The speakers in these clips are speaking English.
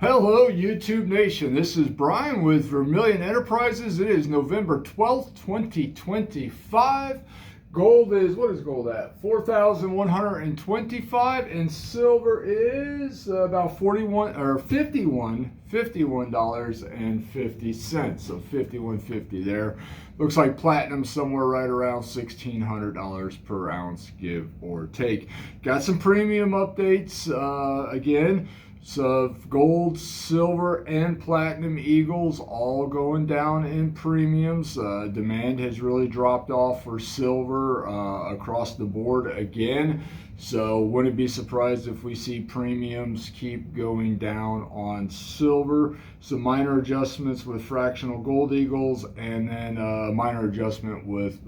Hello, YouTube Nation. This is Brian with Vermillion Enterprises. It is November 12th, 2025. Gold is, what is gold at? 4,125, and silver is about $51.50. So 51.50 there. Looks like platinum somewhere right around $1,600 per ounce, give or take. Got some premium updates again. So gold, silver, and platinum eagles all going down in premiums. Demand has really dropped off for silver across the board again. So wouldn't be surprised if we see premiums keep going down on silver. Some minor adjustments with fractional gold eagles, and then minor adjustment with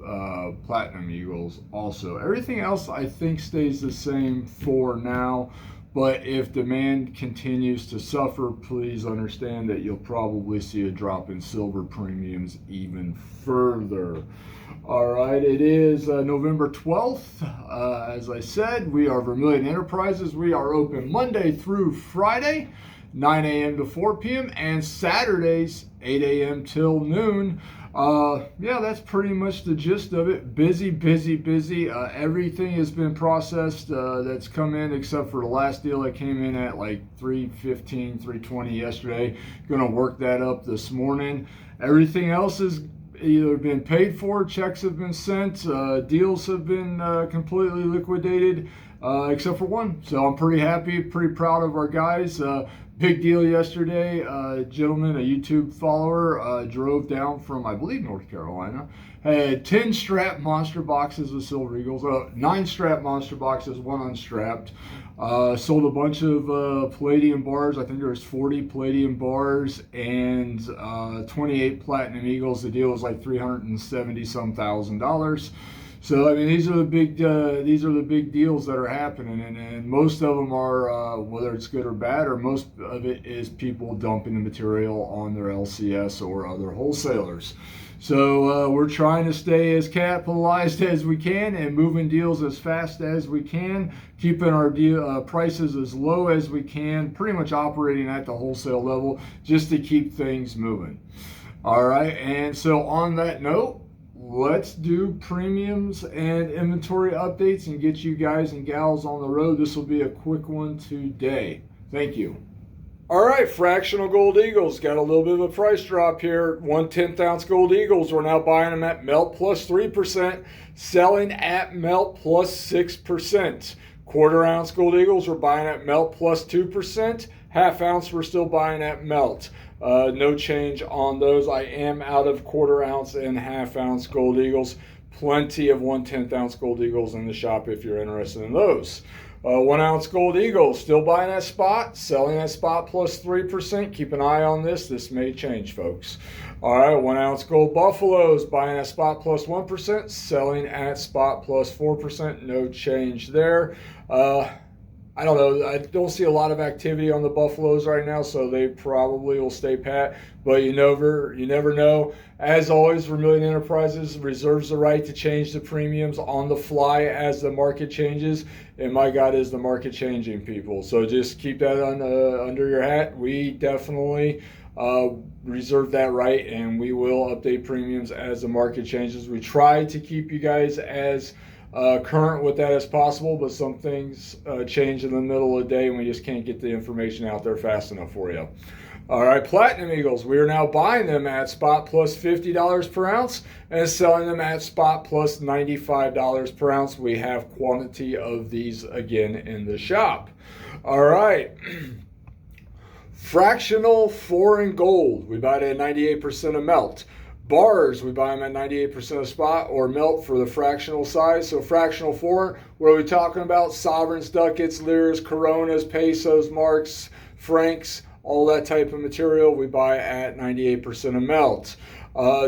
platinum eagles also. Everything else I think stays the same for now. But if demand continues to suffer, please understand that you'll probably see a drop in silver premiums even further. All right, it is November 12th. As I said, we are Vermillion Enterprises. We are open Monday through Friday, 9 a.m. to 4 p.m. and Saturdays, 8 a.m. till noon. Yeah, that's pretty much the gist of it. Busy. Everything has been processed that's come in except for the last deal that came in at like 315, 320 yesterday. Gonna work that up this morning. Everything else has either been paid for, checks have been sent, deals have been completely liquidated, except for one. So I'm pretty happy, pretty proud of our guys. Big deal yesterday. A gentleman, a YouTube follower, drove down from, I believe, North Carolina, had 10 strapped monster boxes of silver eagles, 9 strapped monster boxes, 1 unstrapped. Sold a bunch of palladium bars. I think there was 40 palladium bars and 28 platinum eagles. The deal was like $370-some thousand. So I mean, these are the big deals that are happening, and most of them are whether it's good or bad, or most of it is people dumping the material on their LCS or other wholesalers. So we're trying to stay as capitalized as we can and moving deals as fast as we can, keeping our deal prices as low as we can, pretty much operating at the wholesale level just to keep things moving. All right, and so on that note, let's do premiums and inventory updates and get you guys and gals on the road. This will be a quick one today. Thank you. All right, fractional gold eagles got a little bit of a price drop here. 1/10 ounce gold eagles, we're now buying them at melt plus 3%, selling at melt plus 6%. Quarter ounce gold eagles, we're buying at melt plus 2%. Half ounce, we're still buying at melt. No change on those. I am out of quarter ounce and half ounce gold eagles. Plenty of 1/10 ounce gold eagles in the shop if you're interested in those. 1 ounce gold eagles, still buying at spot, selling at spot plus 3%. Keep an eye on this. This may change, folks. All right, 1 ounce gold buffaloes, buying at spot plus 1%, selling at spot plus 4%. No change there. I don't know. I don't see a lot of activity on the buffaloes right now, so they probably will stay pat. But you never know. As always, Vermillion Enterprises reserves the right to change the premiums on the fly as the market changes. And my God, is the market changing, people. So just keep that under your hat. We definitely reserve that right, and we will update premiums as the market changes. We try to keep you guys as current with that as possible, but some things change in the middle of the day and we just can't get the information out there fast enough for you. All right, platinum eagles, we are now buying them at spot plus $50 per ounce and selling them at spot plus $95 per ounce. We have quantity of these again in the shop. All right. Fractional foreign gold, we buy it at 98% of melt. Bars, we buy them at 98% of spot or melt for the fractional size. So fractional foreign, what are we talking about? Sovereigns, ducats, liras, coronas, pesos, marks, francs, all that type of material we buy at 98% of melt.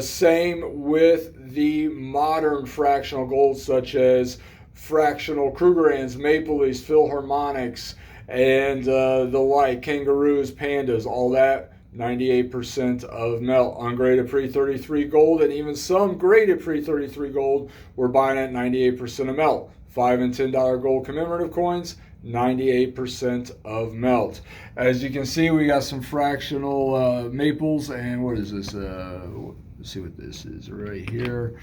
Same with the modern fractional gold, such as fractional Krugerrands, Maple Leafs, Philharmonics, and the like, kangaroos, pandas, all that. 98% of melt. Ungraded pre-33 gold and even some graded pre-33 gold we're buying at 98% of melt. $5 and $10 gold commemorative coins, 98% of melt. As you can see, we got some fractional maples, and what is this? Let's see what this is right here.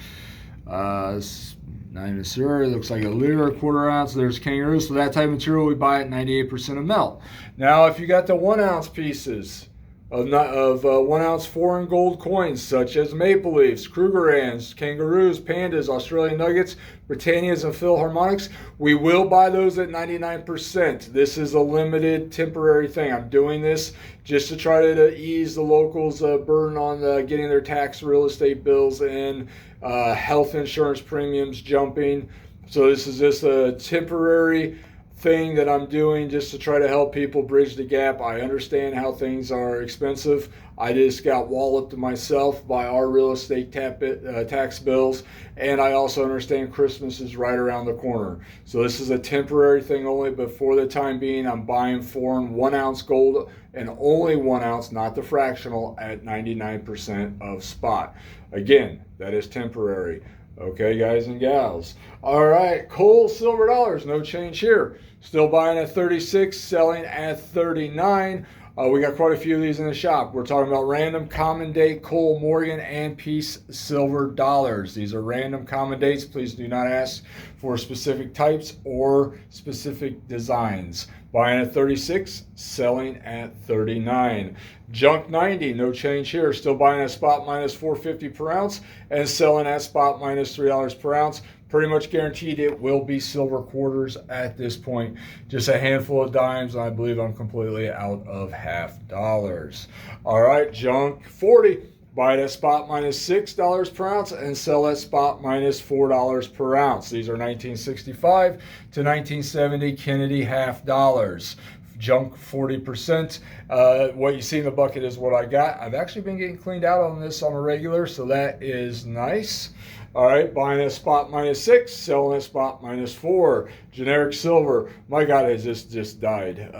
9 Missouri, looks like a liter, a quarter ounce. There's kangaroo. So that type of material we buy at 98% of melt. Now, if you got the 1 ounce pieces of 1 ounce foreign gold coins, such as maple leafs, Krugerrands, kangaroos, pandas, Australian nuggets, Britannias, and Philharmonics, we will buy those at 99%. This is a limited, temporary thing. I'm doing this just to try to ease the locals' burden on getting their tax real estate bills and health insurance premiums jumping. So this is just a temporary thing that I'm doing just to try to help people bridge the gap. I understand how things are expensive. I just got walloped myself by our real estate tax bills, and I also understand Christmas is right around the corner. So this is a temporary thing only, but for the time being, I'm buying foreign 1 ounce gold and only 1 ounce, not the fractional, at 99% of spot. Again, that is temporary. Okay, guys and gals. All right, coal, silver, dollars, no change here. Still buying at 36, selling at 39. We got quite a few of these in the shop. We're talking about random common date coal, Morgan, and piece silver dollars. These are random common dates. Please do not ask for specific types or specific designs. Buying at 36, selling at 39. Junk 90, no change here. Still buying at spot minus $4.50 per ounce and selling at spot minus $3 per ounce. Pretty much guaranteed it will be silver quarters at this point. Just a handful of dimes, and I believe I'm completely out of $half. All right, junk 40. Buy it at spot minus $6 per ounce and sell at spot minus $4 per ounce. These are 1965 to 1970 Kennedy $half. Junk 40%. What you see in the bucket is what I got. I've actually been getting cleaned out on this on a regular, so that is nice. All right, buying at spot minus 6, selling at spot minus 4. Generic silver. My God, it just died.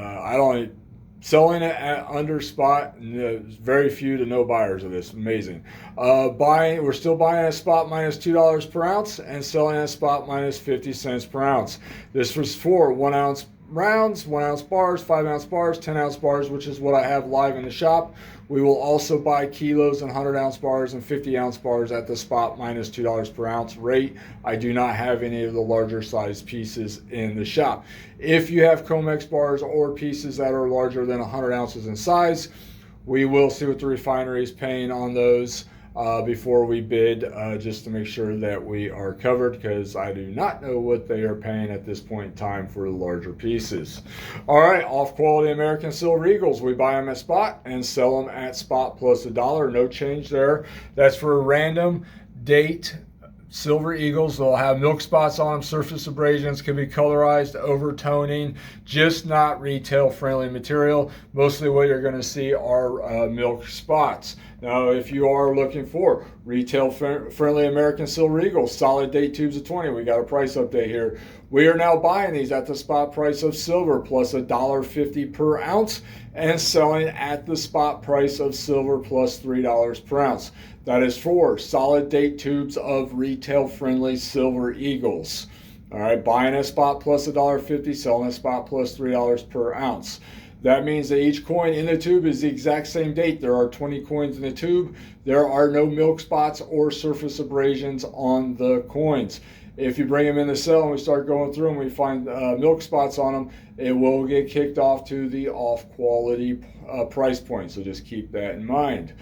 Selling it at under spot. Very few to no buyers of this. Amazing. We're still buying at spot minus $2 per ounce and selling at spot minus 50 cents per ounce. This was for 1 ounce rounds, 1 ounce bars, 5 ounce bars, 10 ounce bars, which is what I have live in the shop. We will also buy kilos and 100 ounce bars and 50 ounce bars at the spot minus $2 per ounce rate. I do not have any of the larger size pieces in the shop. If you have Comex bars or pieces that are larger than 100 ounces in size, we will see what the refinery is paying on those before we bid, just to make sure that we are covered, because I do not know what they are paying at this point in time for the larger pieces. All right, off quality American Silver Eagles, we buy them at spot and sell them at spot plus $1. No change there. That's for a random date Silver Eagles. They'll have milk spots on them, surface abrasions, can be colorized, overtoning, just not retail friendly material. Mostly what you're going to see are milk spots. Now, if you are looking for retail friendly American Silver Eagles, solid date tubes of 20, we got a price update here. We are now buying these at the spot price of silver plus $1.50 per ounce and selling at the spot price of silver plus $3 per ounce. That is for solid date tubes of retail friendly Silver Eagles. All right, buying at spot plus $1.50, selling at spot plus $3 per ounce. That means that each coin in the tube is the exact same date. There are 20 coins in the tube. There are no milk spots or surface abrasions on the coins. If you bring them in the cell and we start going through them, we find milk spots on them, it will get kicked off to the off-quality price point. So just keep that in mind.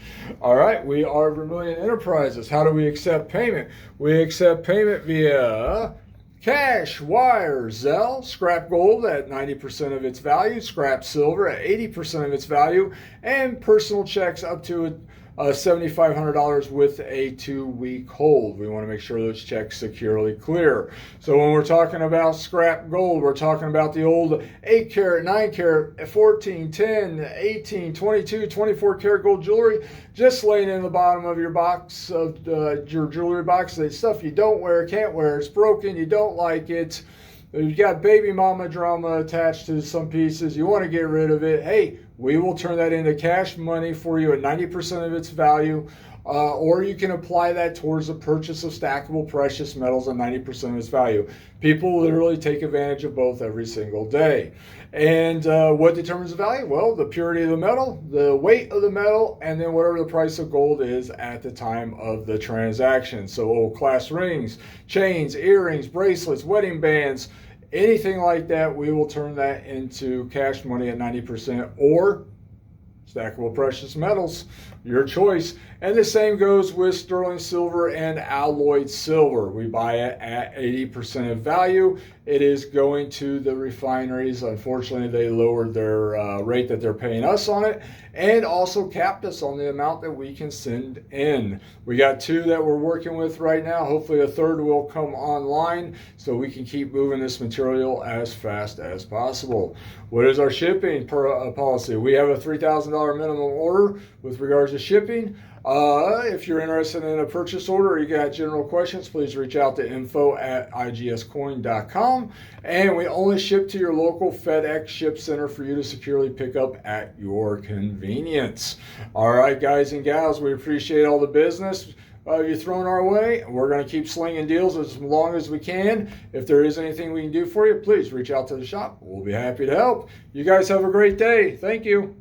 All right, we are Vermillion Enterprises. How do we accept payment? We accept payment via cash, wire, Zelle, scrap gold at 90% of its value, scrap silver at 80% of its value, and personal checks up to $7,500 with a 2-week hold. We want to make sure those checks securely clear. So when we're talking about scrap gold, we're talking about the old 8 karat, 9 karat, 14, 10, 18, 22, 24 karat gold jewelry just laying in the bottom of your box, of your jewelry box. It's stuff you don't wear, can't wear, it's broken, you don't like it. You got baby mama drama attached to some pieces. You want to get rid of it. Hey, we will turn that into cash money for you at 90% of its value. Or you can apply that towards the purchase of stackable precious metals at 90% of its value. People literally take advantage of both every single day. And what determines the value? Well, the purity of the metal, the weight of the metal, and then whatever the price of gold is at the time of the transaction. So old class rings, chains, earrings, bracelets, wedding bands, anything like that, we will turn that into cash money at 90% or stackable precious metals, your choice. And the same goes with sterling silver and alloyed silver. We buy it at 80% of value. It is going to the refineries. Unfortunately, they lowered their rate that they're paying us on it, and also capped us on the amount that we can send in. We got 2 that we're working with right now. Hopefully a 3rd will come online so we can keep moving this material as fast as possible. What is our shipping policy? We have a $3,000 minimum order with regards to shipping. If you're interested in a purchase order or you got general questions, please reach out to info@igscoin.com. And we only ship to your local FedEx ship center for you to securely pick up at your convenience. All right, guys and gals, we appreciate all the business you're throwing our way. We're going to keep slinging deals as long as we can. If there is anything we can do for you, please reach out to the shop. We'll be happy to help. You guys have a great day. Thank you.